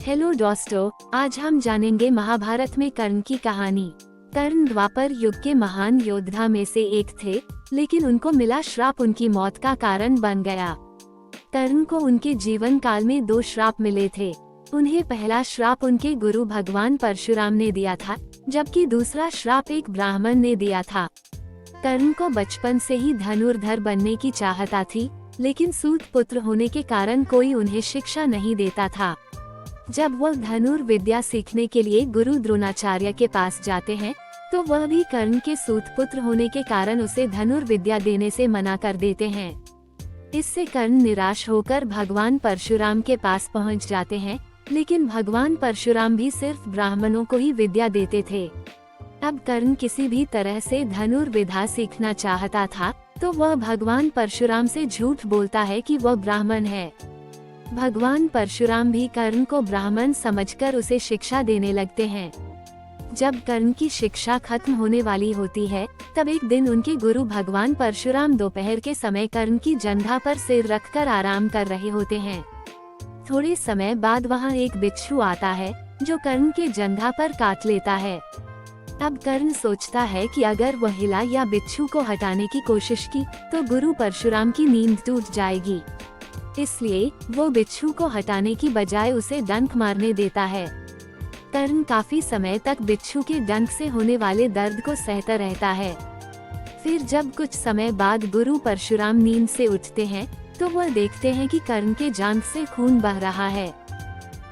Hello दोस्तों, आज हम जानेंगे महाभारत में कर्ण की कहानी। कर्ण द्वापर युग के महान योद्धा में से एक थे, लेकिन उनको मिला श्राप उनकी मौत का कारण बन गया। कर्ण को उनके जीवन काल में 2 श्राप मिले थे। उन्हें पहला श्राप उनके गुरु भगवान परशुराम ने दिया था, जबकि दूसरा श्राप एक ब्राह्मण ने दिया था। कर्ण को बचपन से ही धनुर्धर बनने की चाहता थी, लेकिन सूत पुत्र होने के कारण कोई उन्हें शिक्षा नहीं देता था। जब वह धनुर्विद्या सीखने के लिए गुरु द्रोणाचार्य के पास जाते हैं, तो वह भी कर्ण के सूत पुत्र होने के कारण उसे धनुर्विद्या देने से मना कर देते हैं। इससे कर्ण निराश होकर भगवान परशुराम के पास पहुंच जाते हैं, लेकिन भगवान परशुराम भी सिर्फ ब्राह्मणों को ही विद्या देते थे। अब कर्ण किसी भी तरह से धनुर्विद्या सीखना चाहता था, तो वह भगवान परशुराम से झूठ बोलता है कि वह ब्राह्मण है। भगवान परशुराम भी कर्ण को ब्राह्मण समझकर उसे शिक्षा देने लगते हैं। जब कर्ण की शिक्षा खत्म होने वाली होती है, तब एक दिन उनके गुरु भगवान परशुराम दोपहर के समय कर्ण की जंघा पर सिर रखकर आराम कर रहे होते हैं। थोड़े समय बाद वहां एक बिच्छू आता है, जो कर्ण के जंघा पर काट लेता है। अब कर्ण सोचता है कि अगर वह हिला या बिच्छू को हटाने की कोशिश की, तो गुरु परशुराम की नींद टूट जाएगी। इसलिए वो बिच्छू को हटाने की बजाय उसे डंक मारने देता है। कर्ण काफी समय तक बिच्छू के डंक से होने वाले दर्द को सहता रहता है। फिर जब कुछ समय बाद गुरु परशुराम नींद से उठते हैं, तो वह देखते हैं कि कर्ण के जांघ से खून बह रहा है।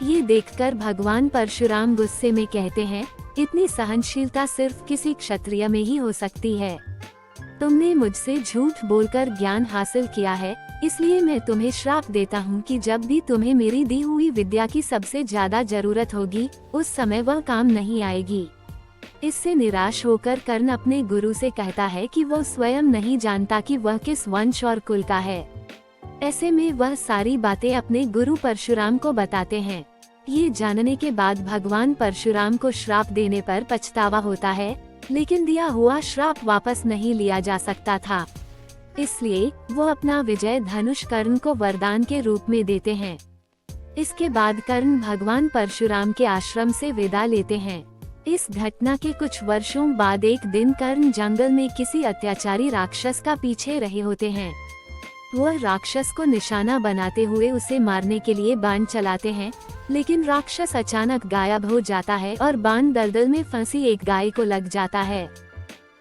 ये देखकर भगवान परशुराम गुस्से में कहते हैं, इतनी सहनशीलता सिर्फ किसी क्षत्रिय में ही हो सकती है। तुमने मुझसे झूठ बोलकर ज्ञान हासिल किया है, इसलिए मैं तुम्हें श्राप देता हूँ कि जब भी तुम्हें मेरी दी हुई विद्या की सबसे ज्यादा जरूरत होगी, उस समय वह काम नहीं आएगी। इससे निराश होकर कर्ण अपने गुरु से कहता है कि वह स्वयं नहीं जानता कि वह किस वंश और कुल का है। ऐसे में वह सारी बातें अपने गुरु परशुराम को बताते हैं। ये जानने के बाद भगवान परशुराम को श्राप देने पर पछतावा होता है, लेकिन दिया हुआ श्राप वापस नहीं लिया जा सकता था। इसलिए वो अपना विजय धनुष कर्ण को वरदान के रूप में देते हैं। इसके बाद कर्ण भगवान परशुराम के आश्रम से विदा लेते हैं। इस घटना के कुछ वर्षों बाद एक दिन कर्ण जंगल में किसी अत्याचारी राक्षस का पीछे रहे होते हैं। वह राक्षस को निशाना बनाते हुए उसे मारने के लिए बाण चलाते हैं, लेकिन राक्षस अचानक गायब हो जाता है और बाण दलदल में फंसी एक गाय को लग जाता है।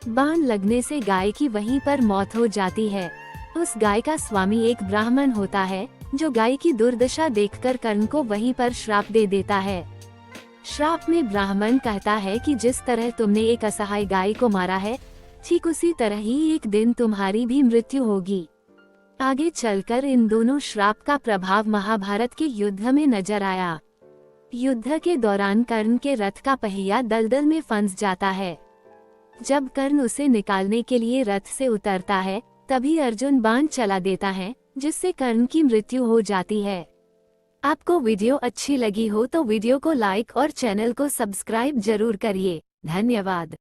बाण लगने से गाय की वहीं पर मौत हो जाती है। उस गाय का स्वामी एक ब्राह्मण होता है, जो गाय की दुर्दशा देखकर कर्ण को वहीं पर श्राप दे देता है। श्राप में ब्राह्मण कहता है कि जिस तरह तुमने एक असहाय गाय को मारा है, ठीक उसी तरह ही एक दिन तुम्हारी भी मृत्यु होगी। आगे चलकर इन दोनों श्राप का प्रभाव महाभारत के युद्ध में नजर आया। युद्ध के दौरान कर्ण के रथ का पहिया दलदल में फंस जाता है। जब कर्ण उसे निकालने के लिए रथ से उतरता है, तभी अर्जुन बाण चला देता है, जिससे कर्ण की मृत्यु हो जाती है। आपको वीडियो अच्छी लगी हो तो वीडियो को लाइक और चैनल को सब्सक्राइब जरूर करिए। धन्यवाद।